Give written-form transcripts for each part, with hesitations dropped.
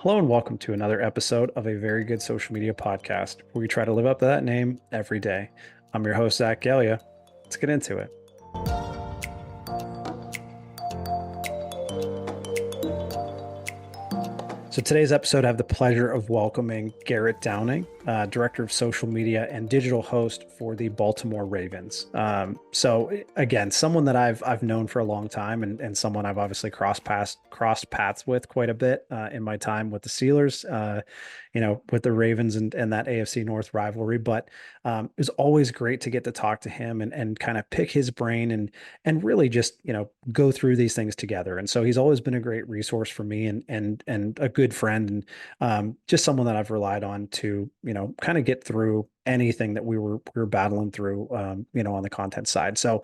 Hello and welcome to another episode of a very good social media podcast where we try to live up to that name every day. I'm your host, Zach Gallia. Let's get into it. So today's episode, I have the pleasure of welcoming Garrett Downing, Director of Social Media and Digital Host for the Baltimore Ravens. So again, someone that I've known for a long time, and someone I've obviously crossed paths with quite a bit in my time with the Steelers, with the Ravens and that AFC North rivalry. But it was always great to get to talk to him and kind of pick his brain and really just go through these things together. And so he's always been a great resource for me and a good friend and just someone that I've relied on to kind of get through anything that we were battling through on the content side. So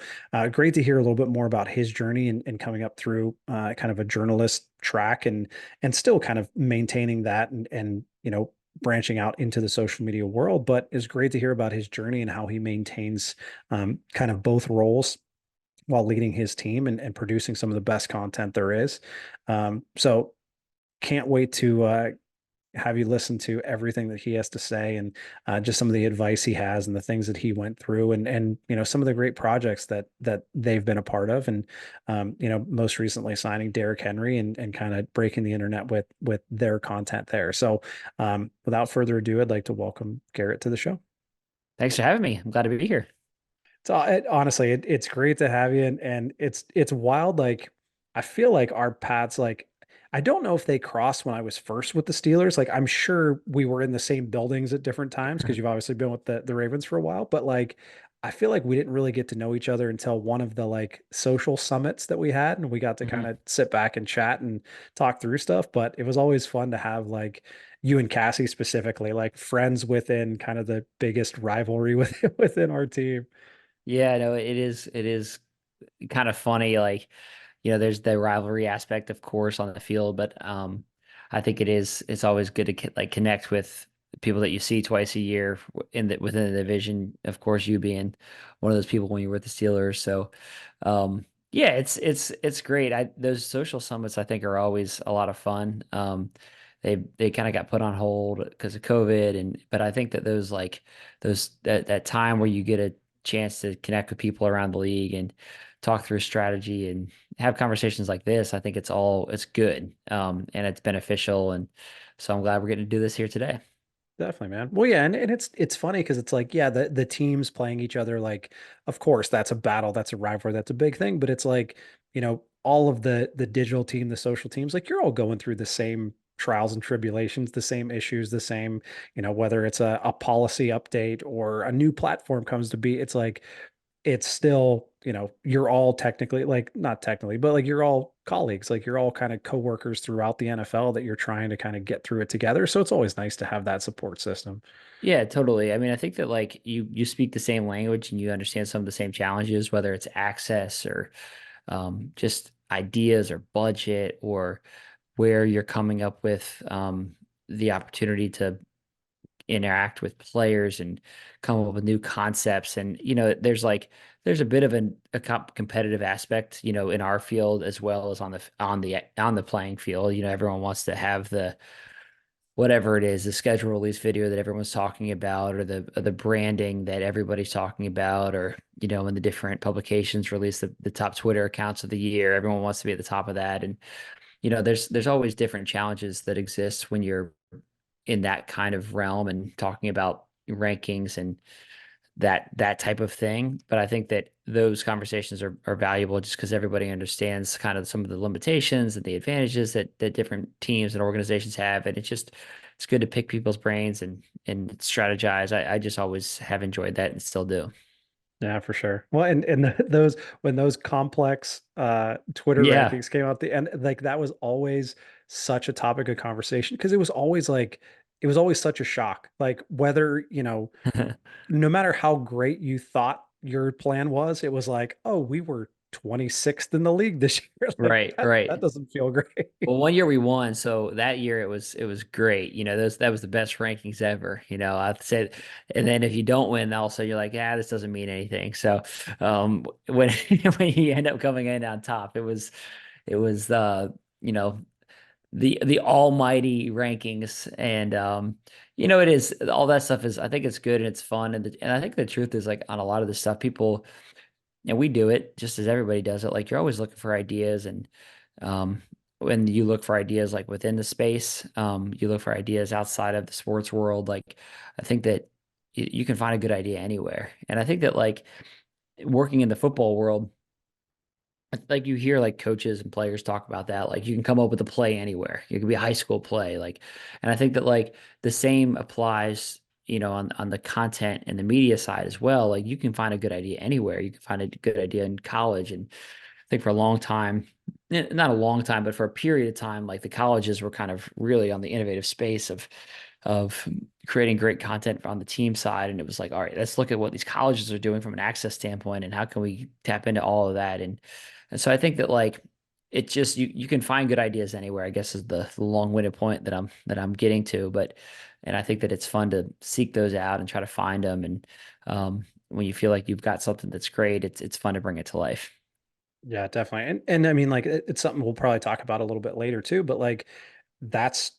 great to hear a little bit more about his journey and coming up through kind of a journalist track and still kind of maintaining that and branching out into the social media world. But it's great to hear about his journey and how he maintains kind of both roles while leading his team and producing some of the best content there is. So can't wait to have you listen to everything that he has to say and just some of the advice he has and the things that he went through and some of the great projects that they've been a part of and most recently signing Derrick Henry and kind of breaking the internet with their content there. So without further ado, I'd like to welcome Garrett to the show. Thanks for having me. I'm glad to be here. So honestly, it's great to have you, and it's wild. Like I feel like our paths, like I don't know if they crossed when I was first with the Steelers. Like I'm sure we were in the same buildings at different times because you've obviously been with the Ravens for a while. But like I feel like we didn't really get to know each other until one of the like social summits that we had, and we got to kind Mhm. of sit back and chat and talk through stuff. But it was always fun to have like you and Cassie specifically, like friends within kind of the biggest rivalry within our team. Yeah, no, it is kind of funny. Like, there's the rivalry aspect, of course, on the field, but I think it's always good to connect with people that you see twice a year within the division. Of course, you being one of those people when you were with the Steelers. So, yeah, it's great. Those social summits I think are always a lot of fun. They kind of got put on hold because of COVID, but I think that that time where you get a chance to connect with people around the league and talk through strategy and have conversations like this, I think it's good. And it's beneficial. And so I'm glad we're getting to do this here today. Definitely, man. Well, yeah, and it's funny because it's like, yeah, the teams playing each other, like, of course, that's a battle, that's a rivalry, that's a big thing. But it's like, all of the digital team, the social teams, like you're all going through the same trials and tribulations, the same issues, the same, whether it's a policy update or a new platform comes to be, it's like it's still, you're all technically like not technically, but like you're all colleagues, like you're all kind of coworkers throughout the NFL that you're trying to kind of get through it together. So it's always nice to have that support system. Yeah, totally. I mean, I think that like you speak the same language and you understand some of the same challenges, whether it's access or just ideas or budget or where you're coming up with the opportunity to interact with players and come up with new concepts. And there's a bit of competitive aspect, in our field as well as on the playing field. Everyone wants to have the whatever it is, the schedule release video that everyone's talking about, or the branding that everybody's talking about, or when the different publications release the top Twitter accounts of the year, everyone wants to be at the top of that. And there's always different challenges that exist when you're in that kind of realm and talking about rankings and that type of thing. But I think that those conversations are valuable just because everybody understands kind of some of the limitations and the advantages that different teams and organizations have. And it's good to pick people's brains and strategize. I just always have enjoyed that and still do. Yeah, for sure. Well, and those when those complex Twitter Yeah. rankings came out the end, like that was always such a topic of conversation because it was always like it was always such a shock. Like whether, no matter how great you thought your plan was, it was like, oh, we were 26th in the league this year. Like Right, that right. doesn't feel great. Well, one year we won, so that year it was great. That was the best rankings ever. I'd say, and then if you don't win, also you're like, yeah, this doesn't mean anything. So, when when you end up coming in on top, it was you know the almighty rankings. And it is, all that stuff is, I think it's good and it's fun. And I think the truth is, like, on a lot of this stuff, people, and we do it just as everybody does it. Like, you're always looking for ideas, and um, when you look for ideas like within the space, you look for ideas outside of the sports world. Like, I think that you can find a good idea anywhere. And I think that, like, working in the football world, like, you hear like coaches and players talk about that. Like, you can come up with a play anywhere. It could be a high school play. Like, and I think that, like, the same applies, on the content and the media side as well. Like, you can find a good idea anywhere. You can find a good idea in college. And I think for a long time, not a long time, but for a period of time, like, the colleges were kind of really on the innovative space of creating great content on the team side. And it was like, all right, let's look at what these colleges are doing from an access standpoint and how can we tap into all of that. And so I think that, like, it just, you can find good ideas anywhere, I guess, is the long-winded point that I'm getting to. And I think that it's fun to seek those out and try to find them. And when you feel like you've got something that's great, it's fun to bring it to life. Yeah, definitely. And I mean, like, it's something we'll probably talk about a little bit later too, but like that's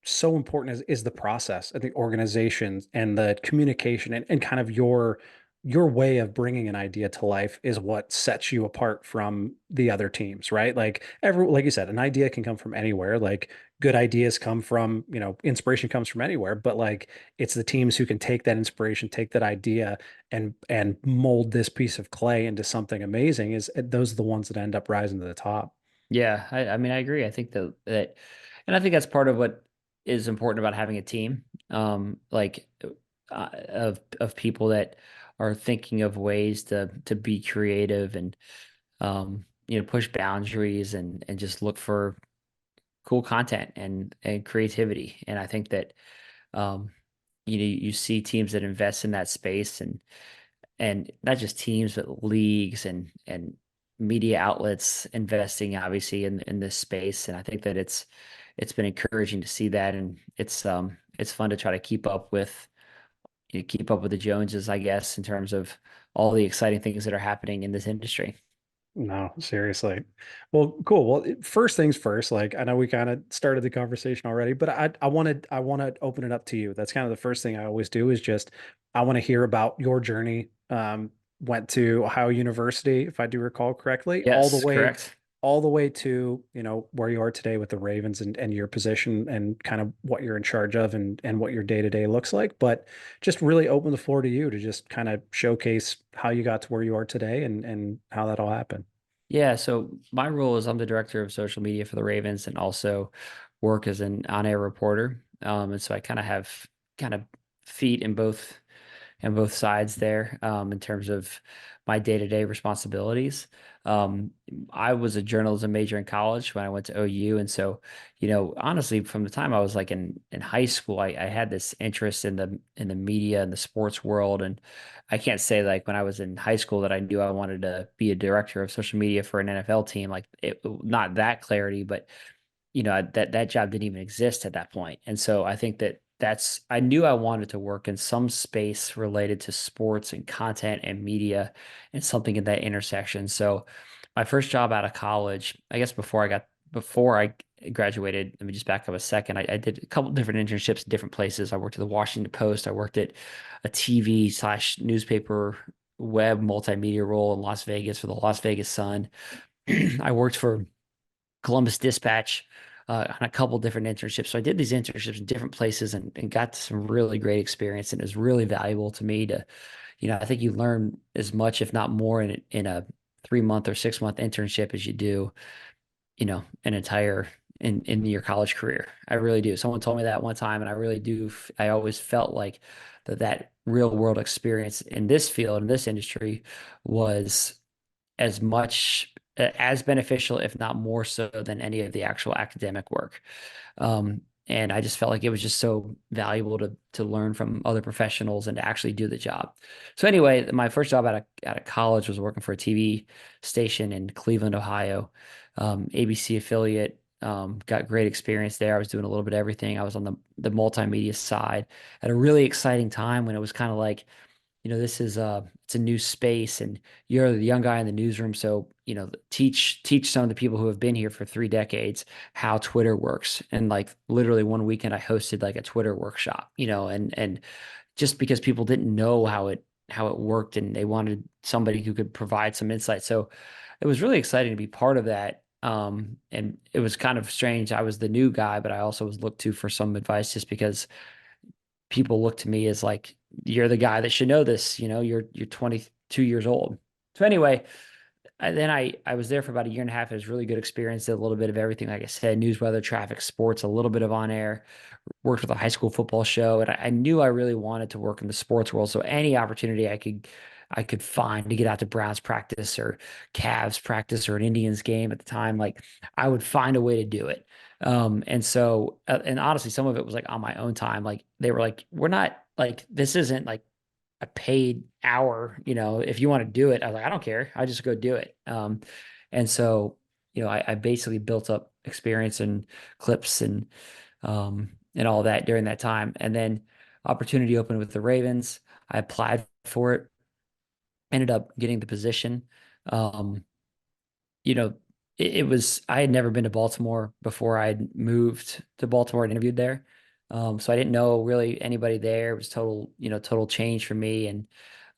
so important is the process and the organization and the communication and kind of your way of bringing an idea to life is what sets you apart from the other teams, right? Like you said, an idea can come from anywhere. Like good ideas come from, inspiration comes from anywhere, but like it's the teams who can take that inspiration, take that idea and mold this piece of clay into something amazing is those are the ones that end up rising to the top. Yeah, I mean, I agree. I think and I think that's part of what is important about having a team, like, of people that are thinking of ways to be creative and push boundaries and just look for cool content and creativity. And I think that um, you see teams that invest in that space, and not just teams, but leagues and media outlets investing obviously in this space. And I think that it's been encouraging to see that, and it's fun to try to keep up with the Joneses, I guess, in terms of all the exciting things that are happening in this industry. No, seriously. Well, cool. Well, first things first, like I know we kind of started the conversation already, but I want to open it up to you. That's kind of the first thing I always do is just I want to hear about your journey. Went to Ohio University, if I do recall correctly, Yes, correct. all the way to, where you are today with the Ravens and your position and kind of what you're in charge of and what your day-to-day looks like. But just really open the floor to you to just kind of showcase how you got to where you are today and how that all happened. Yeah, so my role is I'm the director of social media for the Ravens and also work as an on-air reporter. And so I kind of have kind of feet in both sides there, in terms of my day-to-day responsibilities. Um, I was a journalism major in college when I went to OU, and so, honestly, from the time I was like in high school, I had this interest in the media and the sports world. And I can't say, like, when I was in high school that I knew I wanted to be a director of social media for an NFL team, like, not that clarity, but that job didn't even exist at that point. And so I think I knew I wanted to work in some space related to sports and content and media and something in that intersection. So my first job out of college, I guess before I graduated, let me just back up a second. I did a couple different internships in different places. I worked at the Washington Post. I worked at a TV/newspaper web multimedia role in Las Vegas for the Las Vegas Sun. I worked for Columbus Dispatch on a couple different internships. So I did these internships in different places and got some really great experience. And it was really valuable to me to, I think you learn as much, if not more, in a 3 month or 6 month internship as you do, an entire in your college career. I really do. Someone told me that one time, and I really do. I always felt like that real world experience in this field, in this industry, was as much as beneficial, if not more so, than any of the actual academic work. And I just felt like it was just so valuable to learn from other professionals and to actually do the job. So anyway, my first job out of college was working for a TV station in Cleveland, Ohio, ABC affiliate. Got great experience there. I was doing a little bit of everything. I was on the multimedia side at a really exciting time when it was kind of like, this is it's a new space and you're the young guy in the newsroom. So, teach some of the people who have been here for 3 decades how Twitter works. And like literally one weekend I hosted like a Twitter workshop, and just because people didn't know how it worked and they wanted somebody who could provide some insight. So it was really exciting to be part of that. And it was kind of strange. I was the new guy, but I also was looked to for some advice just because people look to me as like, you're the guy that should know this, you're 22 years old. So anyway, then I was there for about a year and a half. It was a really good experience. Did a little bit of everything, like I said, news, weather, traffic, sports, a little bit of on air. Worked with a high school football show, and I knew I really wanted to work in the sports world. So any opportunity I could find to get out to Browns practice or Cavs practice or an Indians game at the time, like I would find a way to do it. And honestly, some of it was like on my own time. Like they were like, we're not like this isn't like a paid hour, if you want to do it. I was like, I don't care. I just go do it. And so, I basically built up experience and clips and all that during that time. And then opportunity opened with the Ravens. I applied for it, ended up getting the position. Um, you know, it was I had never been to Baltimore before I'd moved to Baltimore and interviewed there. So I didn't know really anybody there. It was total change for me. And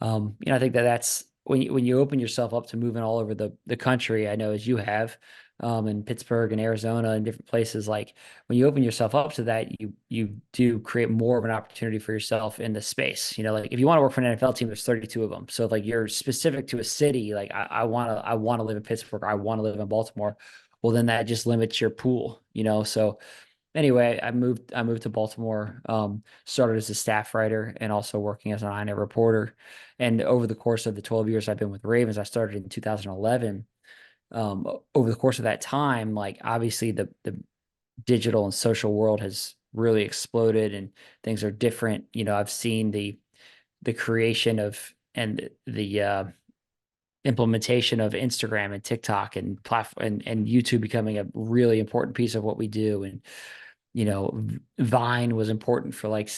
I think that that's when you open yourself up to moving all over the country, I know as you have, in Pittsburgh and Arizona and different places, like when you open yourself up to that, you do create more of an opportunity for yourself in the space. Like if you want to work for an NFL team, there's 32 of them. So if, like you're specific to a city, like I want to live in Pittsburgh, I want to live in Baltimore. Well, then that just limits your pool. So anyway, I moved to Baltimore, started as a staff writer and also working as an I N A reporter. And over the course of the 12 years I've been with Ravens, I started in 2011. Over the course of that time, like obviously the digital and social world has really exploded and things are different. I've seen the creation of and the implementation of Instagram and TikTok and platform and YouTube becoming a really important piece of what we do. And Vine was important for like,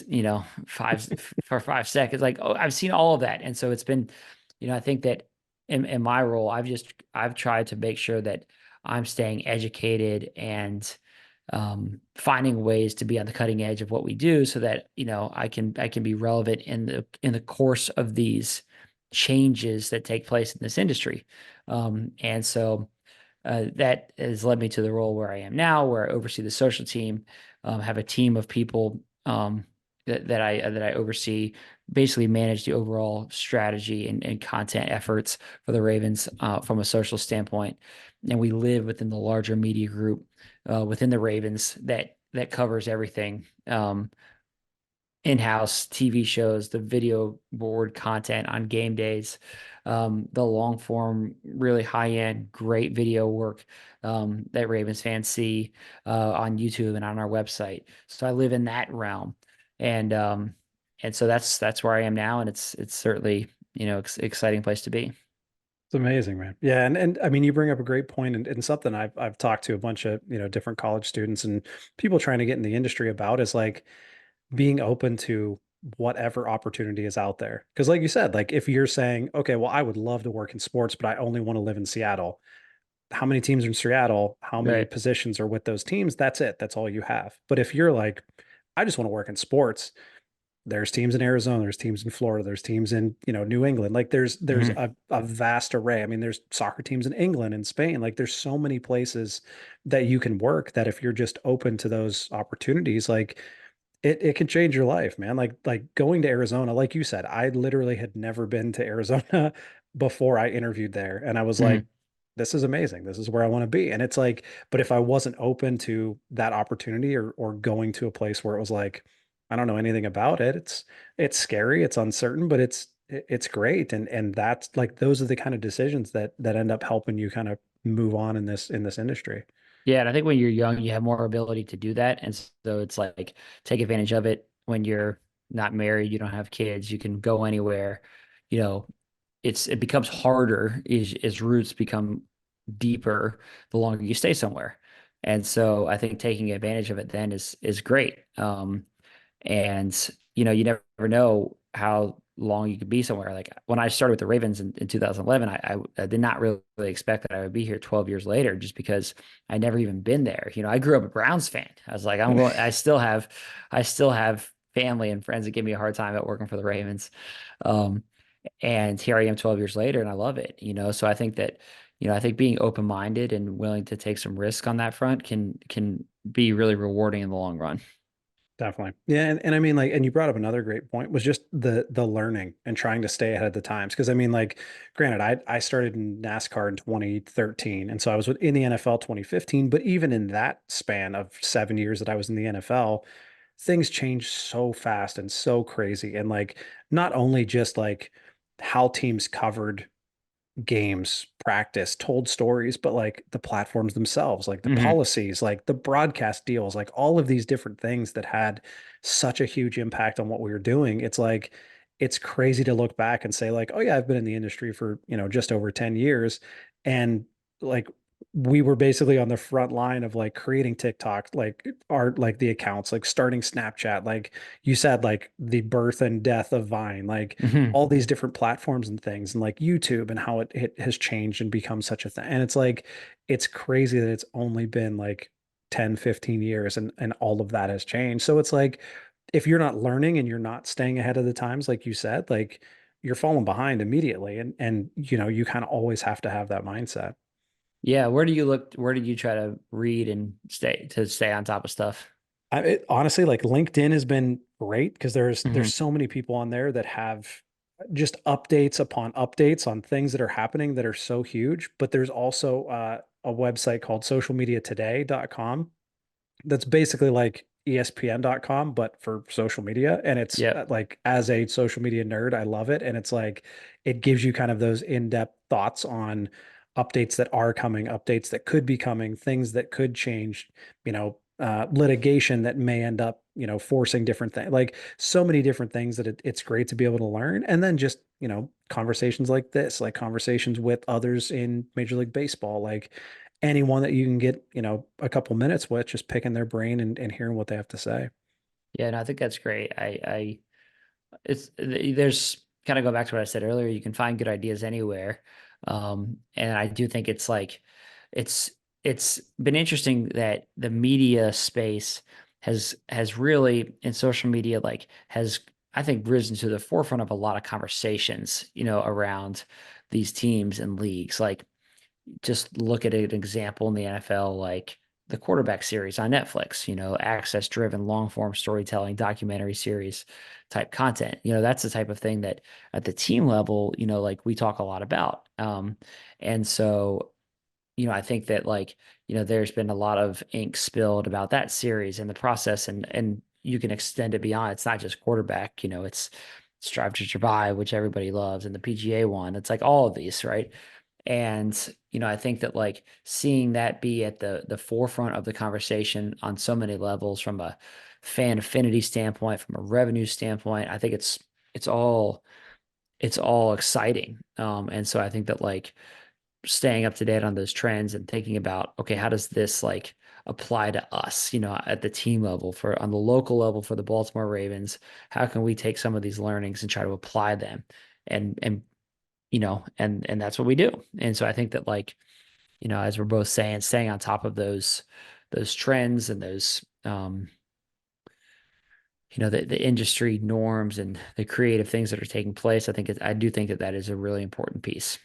five for 5 seconds. Like, oh, I've seen all of that. And so it's been, I think that in my role, I've tried to make sure that I'm staying educated and finding ways to be on the cutting edge of what we do so that, I can be relevant in the course of these changes that take place in this industry. And so that has led me to the role where I am now, where I oversee the social team, have a team of people that I oversee, basically manage the overall strategy and content efforts for the Ravens from a social standpoint. And we live within the larger media group within the Ravens that covers everything. In-house TV shows, the video board content on game days, the long form, really high-end, great video work that Ravens fans see on YouTube and on our website. So I live in that realm, and so that's where I am now, and it's certainly exciting place to be. It's amazing, man. Yeah, and I mean, you bring up a great point, and something I've talked to a bunch of different college students and people trying to get in the industry about is like being open to whatever opportunity is out there. Because, like you said, like if you're saying, okay, well, I would love to work in sports, but I only want to live in Seattle. How many teams are in Seattle? How many Right. positions are with those teams? That's it. That's all you have. But if you're like, I just want to work in sports, there's teams in Arizona, there's teams in Florida, there's teams in, New England. Like there's Mhm. a vast array. I mean, there's soccer teams in England and Spain. Like there's so many places that you can work that if you're just open to those opportunities, like it can change your life, man. Like going to Arizona, like you said, I literally had never been to Arizona before I interviewed there. And I was like, Mhm. this is amazing. This is where I want to be. And it's like, but if I wasn't open to that opportunity or going to a place where it was like, I don't know anything about it, it's scary, it's uncertain, but it's great. And that's like those are the kind of decisions that end up helping you kind of move on in this industry. Yeah, and I think when you're young, you have more ability to do that. And so it's like take advantage of it when you're not married, you don't have kids, you can go anywhere. You know, it becomes harder as roots become deeper the longer you stay somewhere. And so I think taking advantage of it then is great. And you never know how long you could be somewhere. Like when I started with the Ravens in 2011, I did not really expect that I would be here 12 years later, just because I never even been there. I grew up a Browns fan. I was like, I still have family and friends that give me a hard time at working for the Ravens. Um, and here I am 12 years later and I love it. So I think that, I think being open-minded and willing to take some risk on that front can be really rewarding in the long run. Definitely. Yeah, and I mean like and you brought up another great point was just the learning and trying to stay ahead of the times. Because I mean like granted, I started in NASCAR in 2013 and so I was in the NFL 2015, but even in that span of 7 years that I was in the NFL, things changed so fast and so crazy. And like not only just like how teams covered games, practice, told stories, but like the platforms themselves, like the Hmm. policies, like the broadcast deals, like all of these different things that had such a huge impact on what we were doing. It's like it's crazy to look back and say like, oh yeah, I've been in the industry for, just over 10 years and like we were basically on the front line of like creating TikTok, like art, like the accounts, like starting Snapchat, like you said, like the birth and death of Vine, like Hmm. all these different platforms and things and like YouTube and how it has changed and become such a thing. And it's like, it's crazy that it's only been like 10, 15 years and all of that has changed. So it's like, if you're not learning and you're not staying ahead of the times, like you said, like you're falling behind immediately. And you kind of always have to have that mindset. Yeah, where do you look? Where did you try to read and stay on top of stuff? Honestly, like LinkedIn has been great because there's Hmm. so many people on there that have just updates upon updates on things that are happening that are so huge. But there's also a website called socialmediatoday.com that's basically like ESPN.com, but for social media. And it's Yep. like, as a social media nerd, I love it. And it's like, it gives you kind of those in-depth thoughts on updates that are coming, updates that could be coming, things that could change, litigation that may end up, forcing different things, like so many different things that it's great to be able to learn. And then just, conversations like this, like conversations with others in Major League Baseball, like anyone that you can get, a couple minutes with, just picking their brain and hearing what they have to say. Yeah, and I think that's great. There's kind of go back to what I said earlier. You can find good ideas anywhere, and I do think it's like it's it's been interesting that the media space has really in social media like has I think risen to the forefront of a lot of conversations, around these teams and leagues. Like just look at an example in the NFL, like the quarterback series on Netflix, access driven, long form storytelling, documentary series type content. That's the type of thing that at the team level, like we talk a lot about. And so, I think that like, there's been a lot of ink spilled about that series and the process and you can extend it beyond. It's not just quarterback, it's Drive to Survive, which everybody loves, and the PGA one. It's like all of these, right? And, I think that like seeing that be at the forefront of the conversation on so many levels from a fan affinity standpoint, from a revenue standpoint, I think it's all it's all exciting. And so I think that like staying up to date on those trends and thinking about, okay, how does this like apply to us, at the team level for on the local level for the Baltimore Ravens, how can we take some of these learnings and try to apply them? And and that's what we do. And so I think that like, as we're both saying, staying on top of those trends and those the industry norms and the creative things that are taking place, I do think that that is a really important piece.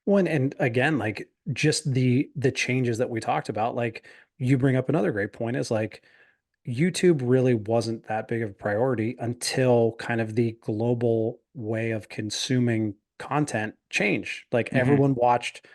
One and again, like just the changes that we talked about, like you bring up another great point is like YouTube really wasn't that big of a priority until kind of the global way of consuming content changed. Like Hmm. everyone watched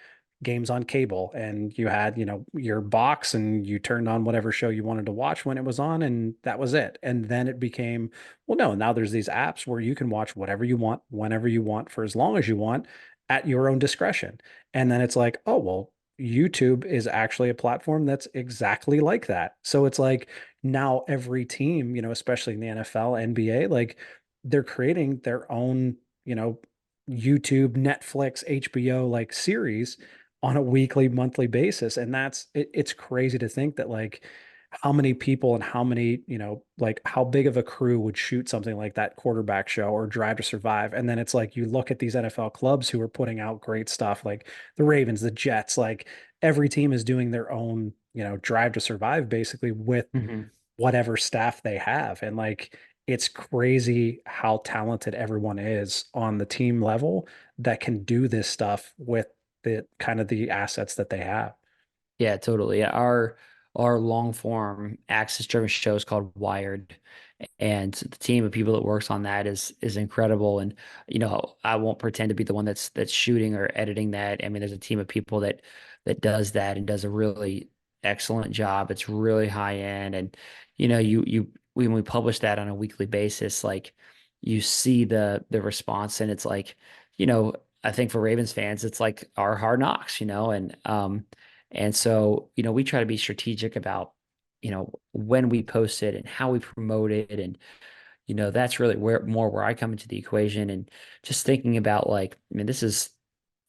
games on cable and you had, your box and you turned on whatever show you wanted to watch when it was on and that was it. And then it became, well, no, now there's these apps where you can watch whatever you want, whenever you want, for as long as you want at your own discretion. And then it's like, oh, well, YouTube is actually a platform that's exactly like that. So it's like now every team, especially in the NFL, NBA, like they're creating their own, YouTube, Netflix, HBO like series on a weekly, monthly basis. And it's crazy to think that like how many people and how many, like how big of a crew would shoot something like that quarterback show or Drive to Survive. And then it's like you look at these NFL clubs who are putting out great stuff, like the Ravens, the Jets, like every team is doing their own, Drive to Survive basically with Hmm. whatever staff they have. And like it's crazy how talented everyone is on the team level that can do this stuff with the kind of the assets that they have. Yeah, totally. Our long form access driven show is called Wired, and the team of people that works on that is incredible. And I won't pretend to be the one that's shooting or editing that. I mean, there's a team of people that does that and does a really excellent job. It's really high end, and you when we publish that on a weekly basis, like you see the response, and it's like, I think for Ravens fans, it's like our Hard Knocks, and so, we try to be strategic about, when we post it and how we promote it. And, that's really where I come into the equation, and just thinking about like, I mean, this is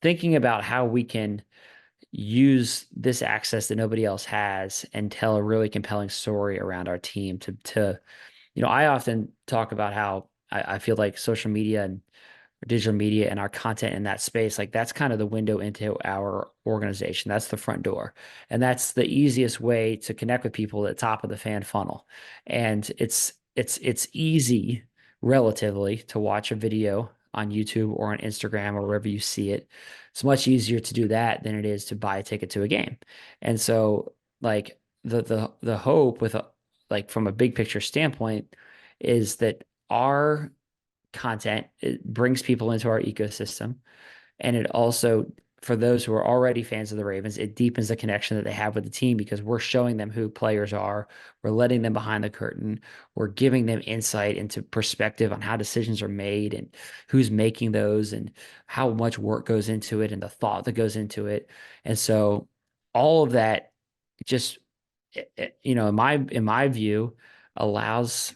thinking about how we can use this access that nobody else has and tell a really compelling story around our team I often talk about how I feel like social media and digital media and our content in that space, like that's kind of the window into our organization. That's the front door. And that's the easiest way to connect with people at the top of the fan funnel. And it's easy relatively to watch a video on YouTube or on Instagram or wherever you see it. It's much easier to do that than it is to buy a ticket to a game. And so like the hope with like from a big picture standpoint is that our content, it brings people into our ecosystem. And it also, for those who are already fans of the Ravens, it deepens the connection that they have with the team because we're showing them who players are. We're letting them behind the curtain. We're giving them insight into perspective on how decisions are made and who's making those and how much work goes into it and the thought that goes into it. And so all of that just, in my view, allows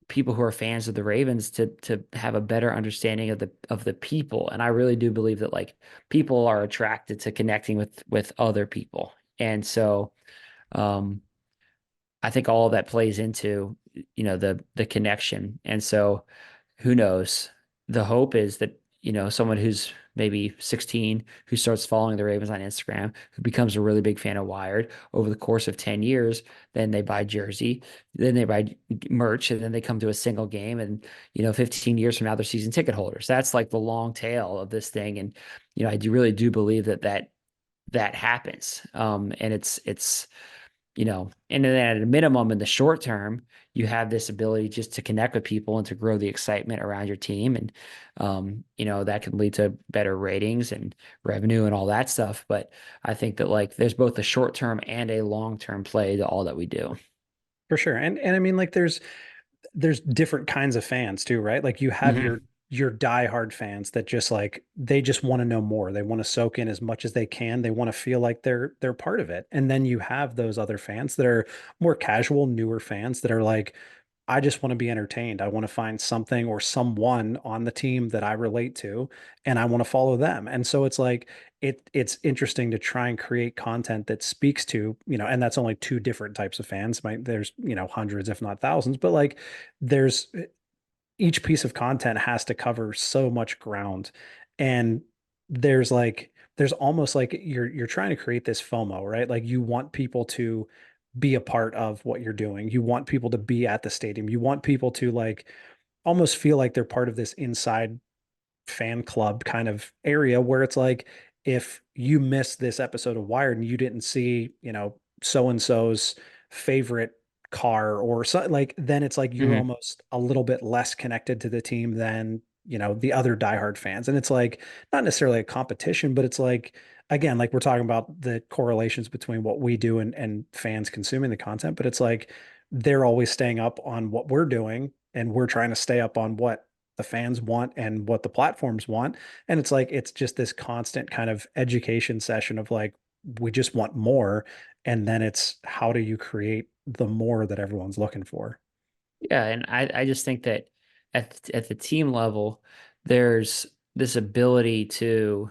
people who are fans of the Ravens to have a better understanding of the people. And I really do believe that like people are attracted to connecting with other people. And so um I think all of that plays into, the connection. And so who knows? The hope is that, someone who's maybe 16 who starts following the Ravens on Instagram, who becomes a really big fan of Wired over the course of 10 years, then they buy jersey, then they buy merch, and then they come to a single game. And, 15 years from now, they're season ticket holders. That's like the long tail of this thing. And, I really do believe that happens. And and then at a minimum in the short term, you have this ability just to connect with people and to grow the excitement around your team. And, that can lead to better ratings and revenue and all that stuff. But I think that like there's both a short term and a long term play to all that we do. For sure. And I mean like there's different kinds of fans too, right? Like you have Hmm. your diehard fans that just like they just want to know more. They want to soak in as much as they can. They want to feel like they're part of it. And then you have those other fans that are more casual, newer fans that are like, I just want to be entertained. I want to find something or someone on the team that I relate to and I want to follow them. And so it's like it's interesting to try and create content that speaks to, and that's only two different types of fans. There's, hundreds if not thousands, but like there's each piece of content has to cover so much ground. And there's almost like you're trying to create this FOMO, right? Like you want people to be a part of what you're doing. You want people to be at the stadium. You want people to like almost feel like they're part of this inside fan club kind of area where it's like if you missed this episode of Wired and you didn't see, so and so's favorite car or so, like then it's like you're Hmm. almost a little bit less connected to the team than, the other diehard fans. And it's like not necessarily a competition, but it's like again, like we're talking about the correlations between what we do and fans consuming the content, but it's like they're always staying up on what we're doing and we're trying to stay up on what the fans want and what the platforms want. And it's like it's just this constant kind of education session of like we just want more. And then it's how do you create the more that everyone's looking for? Yeah. And I just think that at the team level, there's this ability to,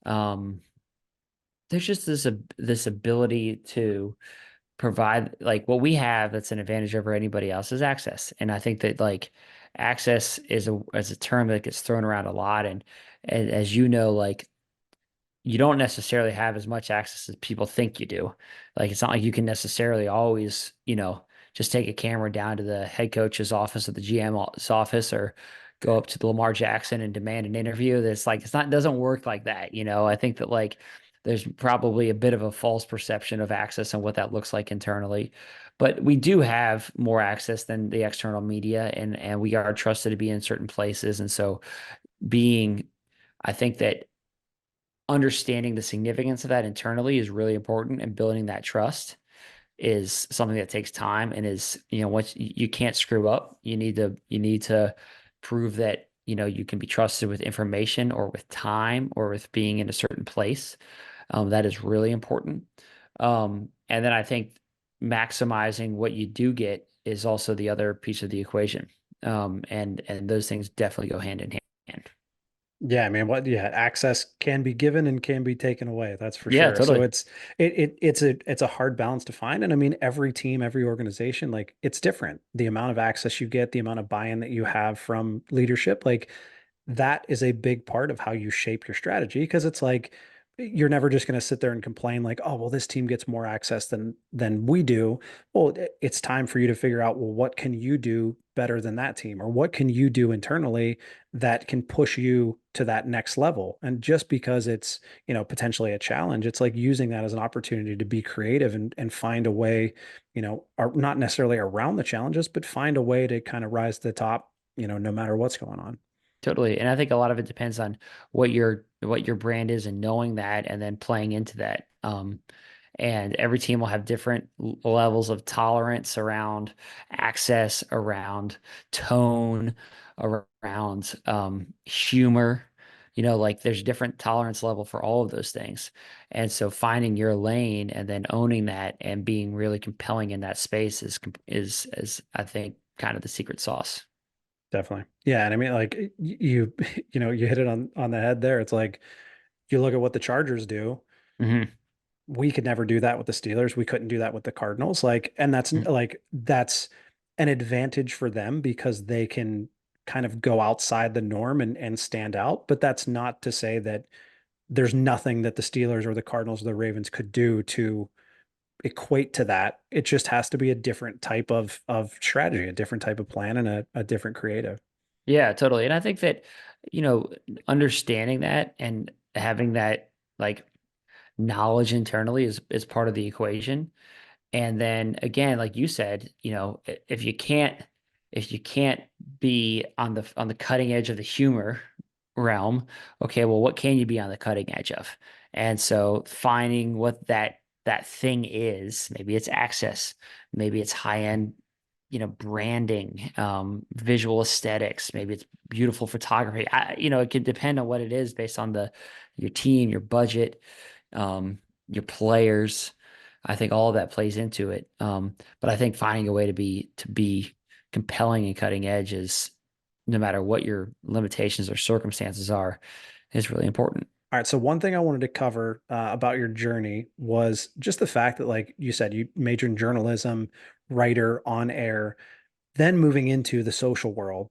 um, there's just this ability to provide like what we have that's an advantage over anybody else is access. And I think that like access is a term that gets thrown around a lot. And as you know, like you don't necessarily have as much access as people think you do. Like it's not like you can necessarily always, just take a camera down to the head coach's office or the GM's office or go up to the Lamar Jackson and demand an interview. That's like it doesn't work like that. I think that like there's probably a bit of a false perception of access and what that looks like internally. But we do have more access than the external media and we are trusted to be in certain places. And so being I think that understanding the significance of that internally is really important and building that trust is something that takes time and is once you can't screw up you need to prove that you can be trusted with information or with time or with being in a certain place. That is really important. And then I think maximizing what you do get is also the other piece of the equation. And those things definitely go hand in hand. Yeah, I mean, yeah, access can be given and can be taken away. That's for Yeah, sure. So totally. it's a hard balance to find. And I mean, every team, every organization, like it's different. The amount of access you get, the amount of buy-in that you have from leadership, like that is a big part of how you shape your strategy because it's like you're never just going to sit there and complain like, oh well, this team gets more access than we do. Well, it's time for you to figure out, well, what can you do better than that team, or what can you do internally that can push you to that next level. And just because it's potentially a challenge, it's like using that as an opportunity to be creative and find a way, or not necessarily around the challenges, but find a way to kind of rise to the top, no matter what's going on. Totally. And I think a lot of it depends on what your brand is and knowing that and then playing into that. And every team will have different levels of tolerance around access, around tone, around humor. Like there's different tolerance level for all of those things. And so finding your lane and then owning that and being really compelling in that space is I think kind of the secret sauce. Definitely. Yeah. And I mean, like you, you hit it on the head there. It's like you look at what the Chargers do. Hmm. We could never do that with the Steelers. We couldn't do that with the Cardinals. Like, and that's an advantage for them because they can kind of go outside the norm and stand out. But that's not to say that there's nothing that the Steelers or the Cardinals or the Ravens could do to equate to that. It just has to be a different type of strategy, a different type of plan, and a different creative. Yeah, totally. And I think that, you know, understanding that and having that like knowledge internally is part of the equation. And then again, like you said, if you can't be on the cutting edge of the humor realm, okay, well, what can you be on the cutting edge of? And so finding what that thing is, maybe it's access, maybe it's high-end, branding, visual aesthetics, maybe it's beautiful photography. It could depend on what it is based on your team, your budget, your players. I think all of that plays into it. But I think finding a way to be compelling and cutting edge is no matter what your limitations or circumstances are, is really important. All right. So one thing I wanted to cover about your journey was just the fact that, like you said, you majored in journalism, writer, on air, then moving into the social world,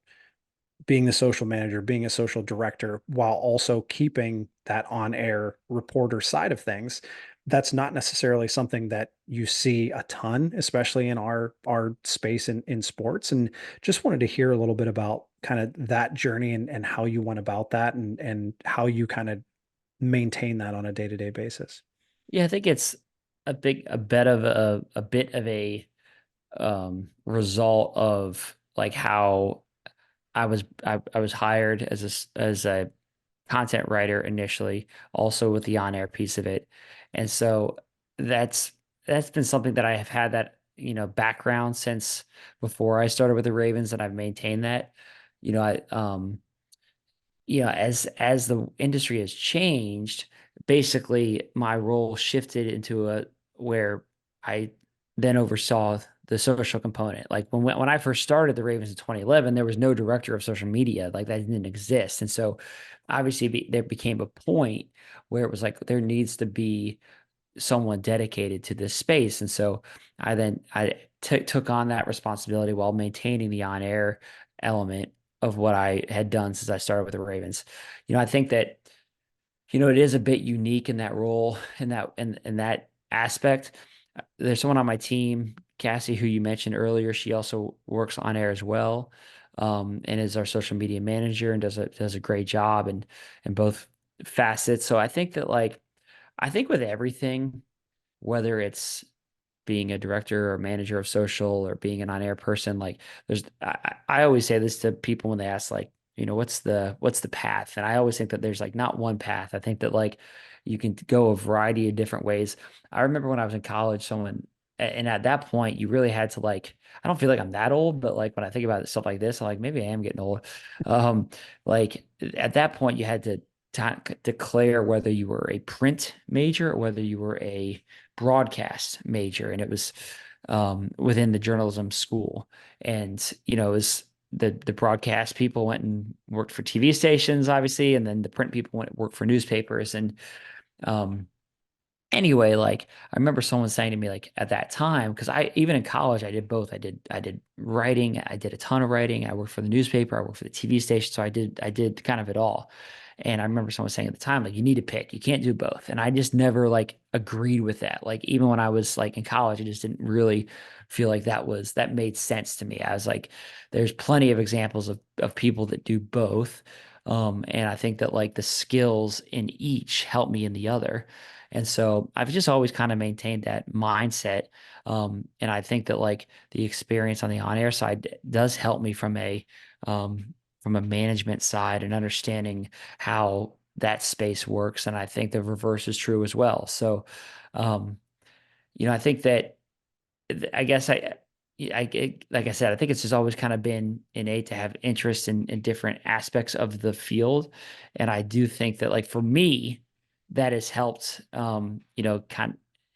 being the social manager, being a social director, while also keeping that on air reporter side of things. That's not necessarily something that you see a ton, especially in our space in sports. And just wanted to hear a little bit about kind of that journey and how you went about that and how you kind of maintain that on a day-to-day basis. Yeah, I think it's a bit of a result of like how I was hired as a content writer initially, also with the on-air piece of it. And so that's that's been something that I have had that, background since before I started with the Ravens, and I've maintained that. I as the industry has changed, basically my role shifted into a where I then oversaw the social component. Like when I first started the Ravens in 2011, there was no director of social media, like that didn't exist. And so obviously there became a point where it was like there needs to be someone dedicated to this space. And so I took on that responsibility while maintaining the on-air element of what I had done since I started with the Ravens. I think that, it is a bit unique in that role, in that aspect. There's someone on my team, Cassie, who you mentioned earlier. She also works on air as well, and is our social media manager and does a great job in both facets. So I think that I think with everything, whether it's being a director or manager of social or being an on-air person, I always say this to people when they ask what's the path? And I always think that there's not one path. I think that you can go a variety of different ways. I remember when I was in college, and at that point you really had to I don't feel like I'm that old, but when I think about stuff like this, I'm like, maybe I am getting old. Um, at that point you had to declare whether you were a print major or whether you were a broadcast major, and it was within the journalism school. And it was the broadcast people went and worked for TV stations, obviously, and then the print people went and worked for newspapers. And um, anyway, I remember someone saying to me at that time, because I even in college I did both. I did writing, I did a ton of writing. I worked for the newspaper, I worked for the TV station, so I did kind of it all. And I remember someone saying at the time, you need to pick, you can't do both. And I just never agreed with that. Even when I was in college, I just didn't really feel like that made sense to me. I was like, there's plenty of examples of people that do both. And I think that the skills in each help me in the other. And so I've just always kind of maintained that mindset. And I think that the experience on the on-air side does help me from a management side and understanding how that space works. And I think the reverse is true as well. So, um, I think that I guess like I said, I think it's just always kind of been innate to have interest in different aspects of the field. And I do think that for me, that has helped, and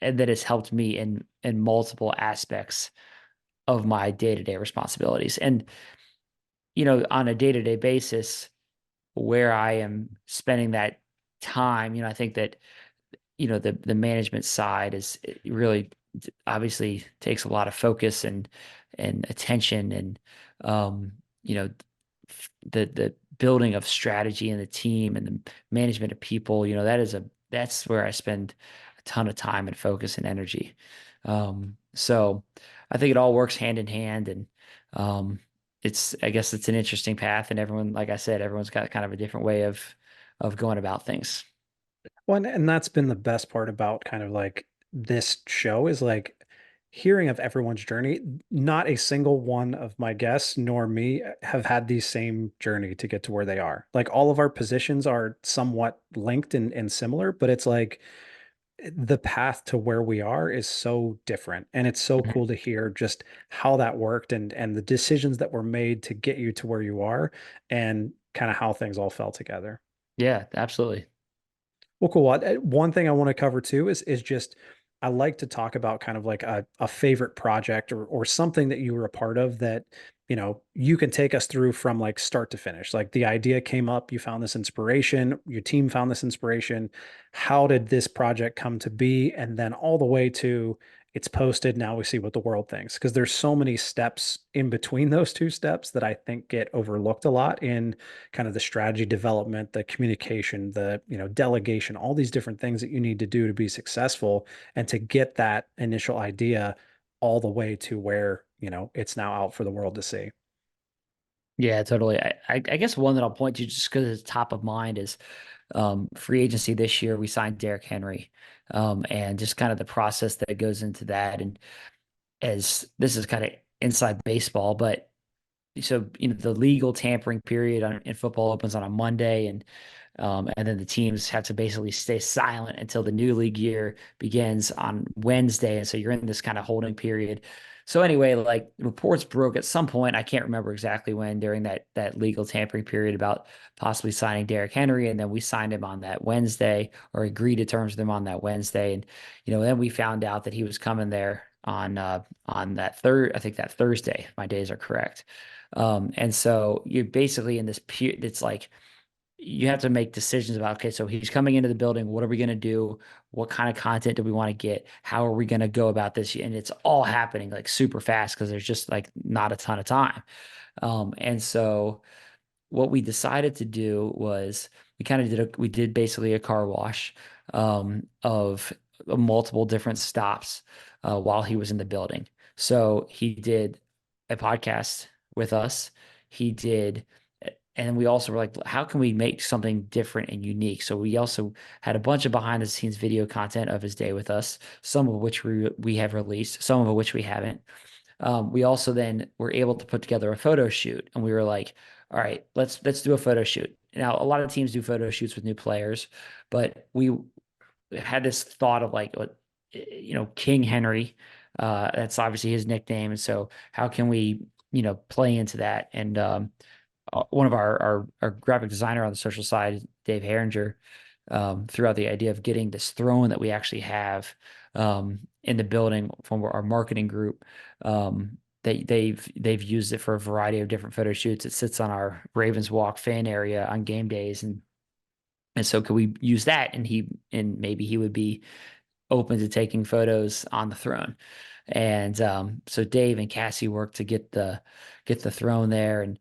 that has helped me in multiple aspects of my day-to-day responsibilities. And, on a day-to-day basis, where I am spending that time, I think that the management side is it really obviously takes a lot of focus and attention and um you know the building of strategy and the team and the management of people, that's where I spend a ton of time and focus and energy. So I think it all works hand in hand, and um I guess it's an interesting path, and everyone, like I said, everyone's got kind of a different way of going about things. Well, and that's been the best part about kind of this show is hearing of everyone's journey. Not a single one of my guests nor me have had the same journey to get to where they are. All of our positions are somewhat linked and similar, but it's the path to where we are is so different. And it's so Mhm. cool to hear just how that worked and the decisions that were made to get you to where you are and kind of how things all fell together. Yeah, absolutely. Well, cool. One thing I want to cover too is just I like to talk about kind of a favorite project or something that you were a part of that, you can take us through from start to finish. Like the idea came up, you found this inspiration, your team found this inspiration. How did this project come to be? And then all the way to it's posted. Now we see what the world thinks. Because there's so many steps in between those two steps that I think get overlooked a lot in kind of the strategy development, the communication, the, delegation, all these different things that you need to do to be successful and to get that initial idea all the way to where, it's now out for the world to see. Yeah, totally. I guess one that I'll point to just because it's top of mind is free agency this year. We signed Derrick Henry, and just kind of the process that goes into that. And as this is kind of inside baseball, but so the legal tampering period in football opens on a Monday, and then the teams have to basically stay silent until the new league year begins on Wednesday. And so you're in this kind of holding period. So anyway, reports broke at some point, I can't remember exactly when, during that legal tampering period, about possibly signing Derrick Henry. And then we signed him on that Wednesday, or agreed to terms with him on that Wednesday. And then we found out that he was coming there on that I think that Thursday. My days are correct. And so you're basically in this period. It's you have to make decisions about, okay, so he's coming into the building. What are we going to do? What kind of content do we want to get? How are we going to go about this? And it's all happening like super fast because there's just like not a ton of time. And so what we decided to do was we did basically a car wash of multiple different stops while he was in the building. So he did a podcast with us. He did, and we also were like, how can we make something different and unique? So we also had a bunch of behind the scenes video content of his day with us, some of which we have released, some of which we haven't. We also then were able to put together a photo shoot, and we were like, all right, let's do a photo shoot. Now, a lot of teams do photo shoots with new players, but we had this thought of like, King Henry. That's obviously his nickname, and so how can we, play into that? And one of our graphic designer on the social side, Dave Herringer, threw out the idea of getting this throne that we actually have in the building from our marketing group. They've used it for a variety of different photo shoots. It sits on our Ravens Walk fan area on game days, and so could we use that? And maybe he would be open to taking photos on the throne. And so Dave and Cassie worked to get the throne there,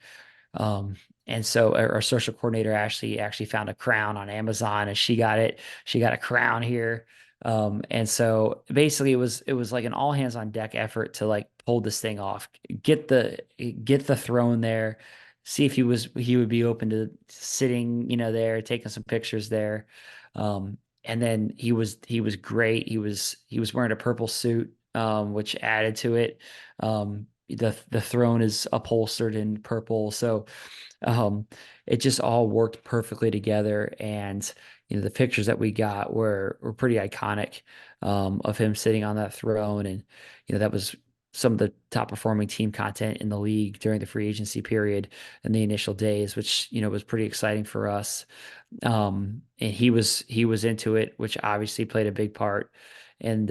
um, and so our social coordinator actually found a crown on Amazon, and she got it. She got a crown here. And so basically it was like an all hands on deck effort to like pull this thing off, get the throne there, see if he would be open to sitting, there, taking some pictures there. And then he was great. He was wearing a purple suit, which added to it. The throne is upholstered in purple, so um, it just all worked perfectly together. And the pictures that we got were pretty iconic, of him sitting on that throne, and that was some of the top performing team content in the league during the free agency period and the initial days, which was pretty exciting for us. And he was into it, which obviously played a big part. And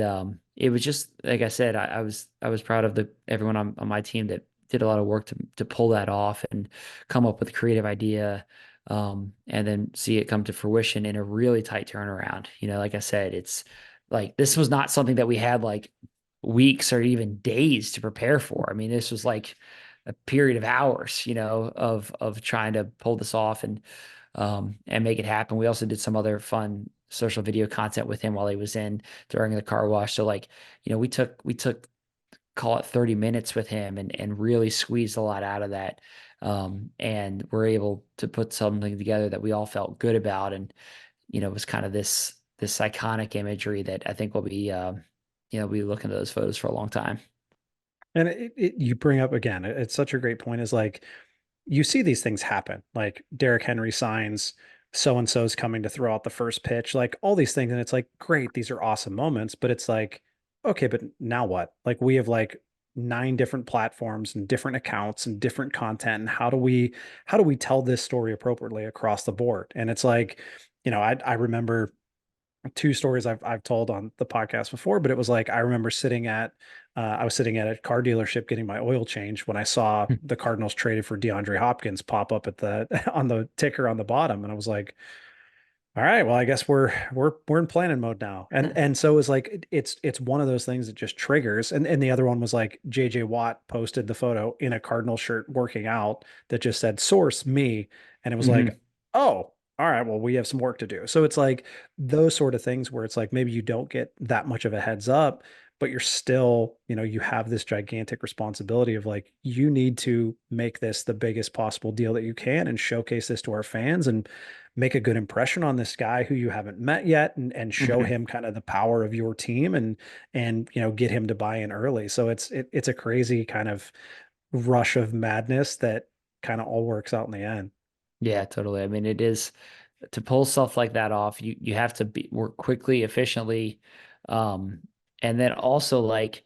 it was just like I said, I was proud of the everyone on my team that did a lot of work to pull that off and come up with a creative idea, and then see it come to fruition in a really tight turnaround. Like I said, it's like this was not something that we had like weeks or even days to prepare for. I mean, this was like a period of hours, of trying to pull this off and make it happen. We also did some other fun social video content with him while he was in during the car wash. So like, we took call it 30 minutes with him and really squeezed a lot out of that. And we're able to put something together that we all felt good about. And, it was kind of this iconic imagery that I think will be looking at those photos for a long time. And you bring up again, it's such a great point is like you see these things happen. Like Derrick Henry signs, so and so's coming to throw out the first pitch, like all these things. And it's like, great, these are awesome moments. But it's like, okay, but now what? Like we have like nine different platforms and different accounts and different content. And how do we tell this story appropriately across the board? And it's like, I remember two stories I've told on the podcast before, but it was like I remember I was sitting at a car dealership getting my oil change when I saw the Cardinals traded for DeAndre Hopkins pop up at the on the ticker on the bottom, and I was like, all right, well, I guess we're in planning mode now. And so it was like it's one of those things that just triggers. And the other one was like JJ Watt posted the photo in a Cardinal shirt working out that just said source me. And it was Hmm. like, oh, all right, well, we have some work to do. So it's like those sort of things where it's like maybe you don't get that much of a heads up, but you're still, you have this gigantic responsibility of like you need to make this the biggest possible deal that you can and showcase this to our fans and make a good impression on this guy who you haven't met yet and show Hmm. him kind of the power of your team and get him to buy in early. So it's a crazy kind of rush of madness that kind of all works out in the end. Yeah, totally. I mean, it is to pull stuff like that off, you have to work quickly, efficiently, um, and then also like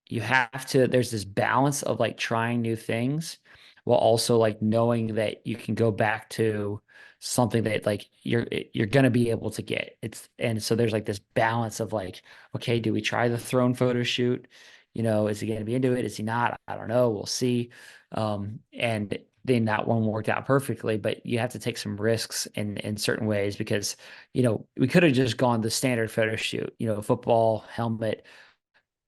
you have to there's this balance of like trying new things while also like knowing that you can go back to something that like you're gonna be able to get. And so there's like this balance of like, okay, do we try the throne photo shoot? Is he gonna be into it? Is he not? I don't know. We'll see. And then that one worked out perfectly. But you have to take some risks in certain ways because, we could have just gone the standard photo shoot, football, helmet,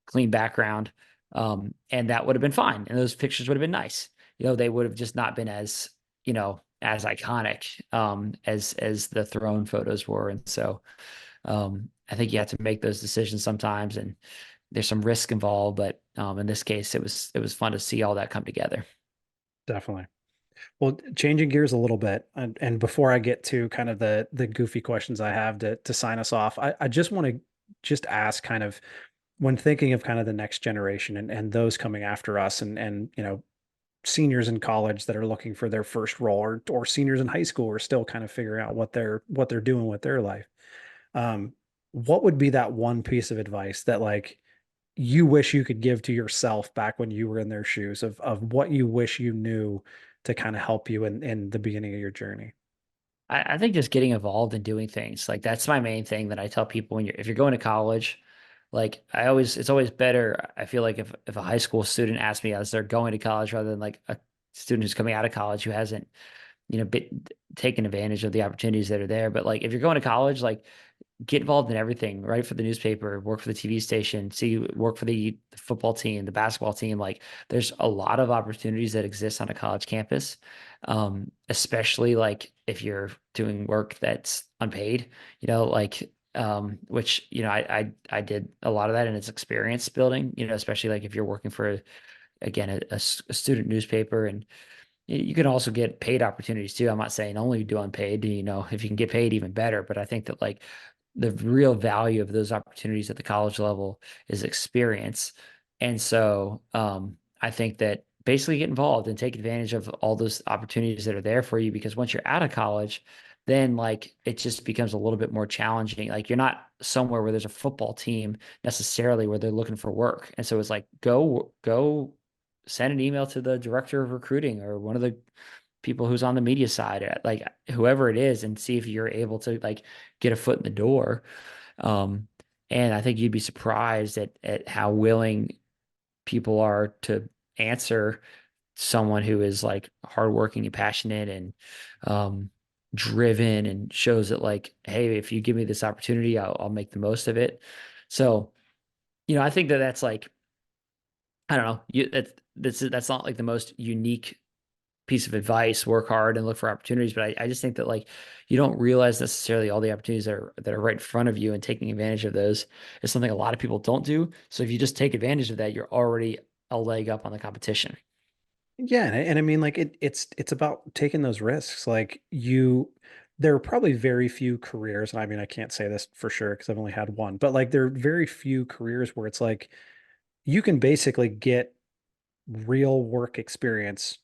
clean background, and that would have been fine. And those pictures would have been nice. They would have just not been as iconic as the throne photos were. And so I think you have to make those decisions sometimes, and there's some risk involved. But in this case, it was fun to see all that come together. Definitely. Well, changing gears a little bit, and before I get to kind of the goofy questions I have to sign us off, I just want to just ask kind of when thinking of kind of the next generation and those coming after us and seniors in college that are looking for their first role or seniors in high school who are still kind of figuring out what they're doing with their life. Um, what would be that one piece of advice that like you wish you could give to yourself back when you were in their shoes of what you wish you knew to kind of help you in the beginning of your journey? I think just getting involved and doing things like that's my main thing that I tell people if you're going to college, like it's always better. I feel like if a high school student asks me as they're going to college rather than like a student who's coming out of college who hasn't, taken advantage of the opportunities that are there. But like if you're going to college, like get involved in everything, write for the newspaper, work for the TV station, work for the football team, the basketball team. Like there's a lot of opportunities that exist on a college campus, especially like if you're doing work that's unpaid, like which I did a lot of that and it's experience building, especially like if you're working for again a student newspaper and you can also get paid opportunities too. I'm not saying only do unpaid, if you can get paid even better, but I think that like the real value of those opportunities at the college level is experience. And so I think that basically get involved and take advantage of all those opportunities that are there for you because once you're out of college, then like it just becomes a little bit more challenging. Like you're not somewhere where there's a football team necessarily where they're looking for work. And so it's like go send an email to the director of recruiting or one of the people who's on the media side, like whoever it is, and see if you're able to like get a foot in the door. Um, and I think you'd be surprised at how willing people are to answer someone who is like hardworking and passionate and driven and shows that like, hey, if you give me this opportunity, I'll make the most of it. So, I think that's like, I don't know, that's not like the most unique piece of advice, work hard and look for opportunities. But I just think that like you don't realize necessarily all the opportunities that are right in front of you and taking advantage of those is something a lot of people don't do. So if you just take advantage of that, you're already a leg up on the competition. Yeah, and I mean like it's about taking those risks. Like there are probably very few careers, and I mean I can't say this for sure because I've only had one, but like there are very few careers where it's like you can basically get real work experience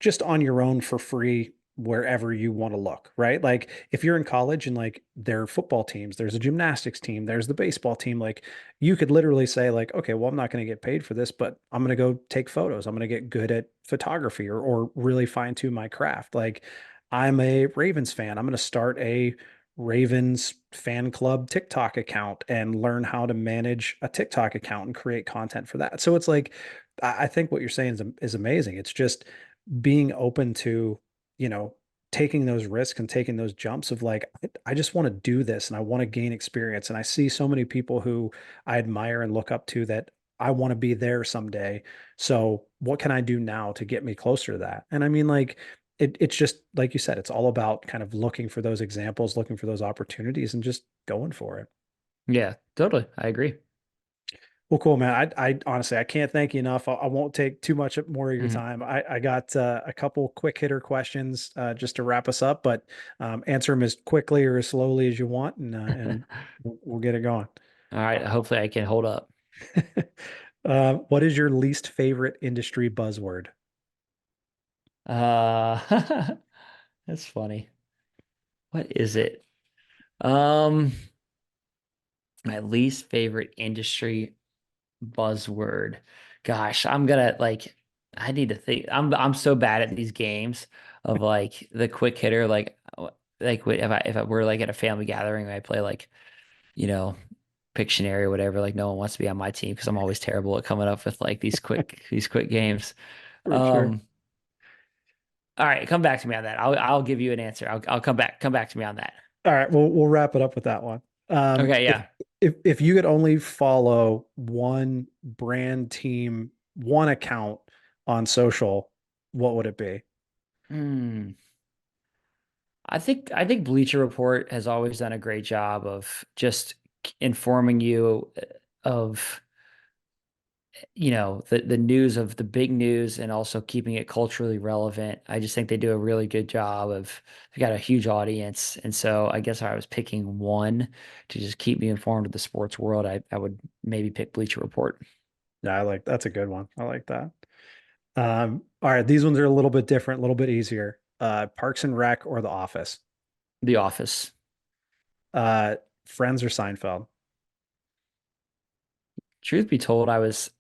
just on your own for free wherever you want to look, right? Like if you're in college and like there are football teams, there's a gymnastics team, there's the baseball team, like you could literally say like, okay, well, I'm not going to get paid for this, but I'm going to go take photos. I'm going to get good at photography or really fine tune my craft. Like I'm a Ravens fan. I'm going to start a Ravens fan club TikTok account and learn how to manage a TikTok account and create content for that. So it's like, I think what you're saying is amazing. It's just being open to, you know, taking those risks and taking those jumps of like, I just want to do this and I want to gain experience. And I see so many people who I admire and look up to that I want to be there someday. So what can I do now to get me closer to that? And I mean, like, it's just like you said, it's all about kind of looking for those examples, looking for those opportunities and just going for it. Yeah, totally. I agree. Well, cool, man. I honestly, I can't thank you enough. I won't take too much more of your Mhm. time. I got a couple quick hitter questions just to wrap us up, but answer them as quickly or as slowly as you want, and we'll get it going. All right. Hopefully I can hold up. What is your least favorite industry buzzword? Uh, that's funny. What is it? Um, my least favorite industry buzzword. Gosh, I'm gonna like I need to think. I'm so bad at these games of like the quick hitter like if I were like at a family gathering I play like, you know, Pictionary or whatever, like no one wants to be on my team because I'm always terrible at coming up with like these quick games. For sure. Um All right, come back to me on that. I'll give you an answer. I'll come back to me on that. All right, we'll wrap it up with that one. Okay, If yeah. if you could only follow one brand team, one account on social, what would it be? Hmm. I think Bleacher Report has always done a great job of just informing you of the news of the big news and also keeping it culturally relevant. I just think they do a really good job of they got a huge audience. And so I guess if I was picking one to just keep me informed of the sports world, I would maybe pick Bleacher Report. Yeah, I like that's a good one. I like that. All right, these ones are a little bit different, a little bit easier. Parks and Rec or The Office? The Office. Uh, Friends or Seinfeld? Truth be told, I was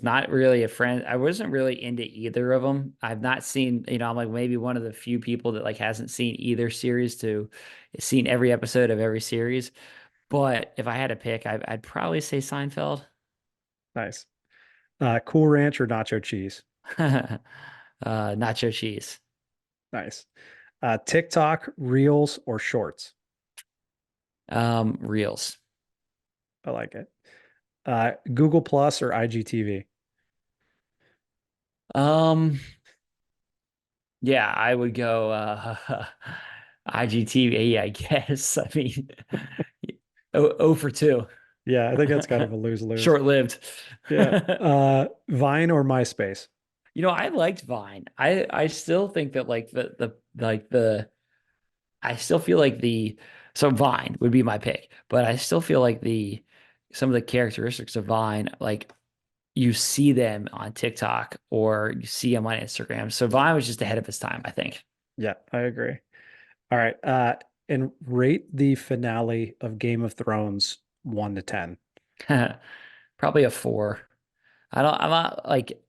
not really a friend. I wasn't really into either of them. I've not seen, I'm like maybe one of the few people that like hasn't seen either series to seen every episode of every series. But if I had to pick, I'd probably say Seinfeld. Nice. Cool Ranch or Nacho Cheese? Nacho cheese. Nice. TikTok, Reels, or Shorts? Reels. I like it. Google Plus or IGTV? Um, yeah, I would go IGTV, I guess. I mean, oh for 2. Yeah, I think that's kind of a lose-lose. Short-lived. Yeah. Vine or MySpace? I liked Vine. I still think that like the I still feel like the so Vine would be my pick, but I still feel like the some of the characteristics of Vine, like you see them on TikTok or you see them on Instagram. So Vine was just ahead of its time, I think. Yeah, I agree. All right. And rate the finale of Game of Thrones 1 to 10. Probably a 4. I'm not like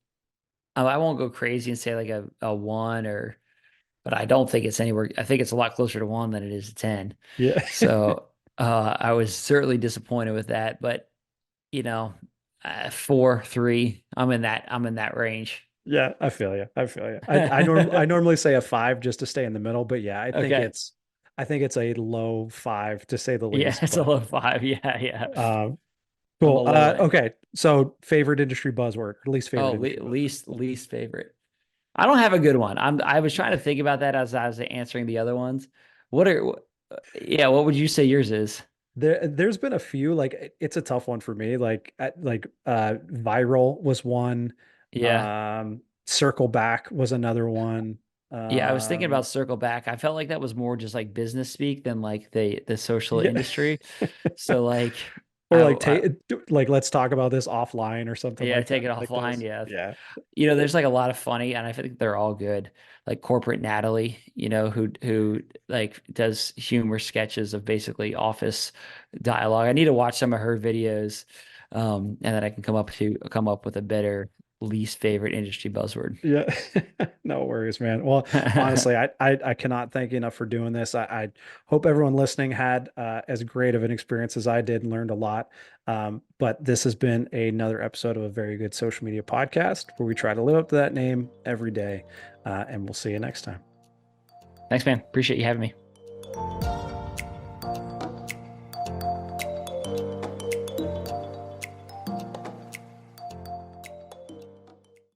I won't go crazy and say like a 1 or but I don't think it's anywhere. I think it's a lot closer to 1 than it is to 10. Yeah. So I was certainly disappointed with that, but you know, 4, 3, I'm in that range. Yeah, I feel you. I feel you. I normally say a 5 just to stay in the middle, but yeah, Okay. I think it's a low 5 to say the Yeah, least. it's a But low 5. Yeah, yeah. um, On the cool. low end. Okay. So favorite industry buzzword, or least Oh, favorite industry buzzword. least favorite. I don't have a good one. I was trying to think about that as I was answering the other ones. What are yeah, what would you say yours is? There's been a few like it's a tough one for me. Viral was one. Yeah. Circle back was another one. Yeah, I was thinking about Um, Circle Back. I felt like that was more just like business speak than like the social yeah. industry. So like Or I like let's talk about this offline or something yeah, like that. take it Like offline. those. Yeah. Yeah. There's like a lot of funny, and I think they're all good. Like Corporate Natalie, who like does humor sketches of basically office dialogue. I need to watch some of her videos, and then I can come up with a better least favorite industry buzzword. Yeah. No worries, man. Well, honestly, I cannot thank you enough for doing this. I hope everyone listening had as great of an experience as I did and learned a lot. But this has been another episode of a very good social media podcast where we try to live up to that name every day. And we'll see you next time. Thanks, man. Appreciate you having me.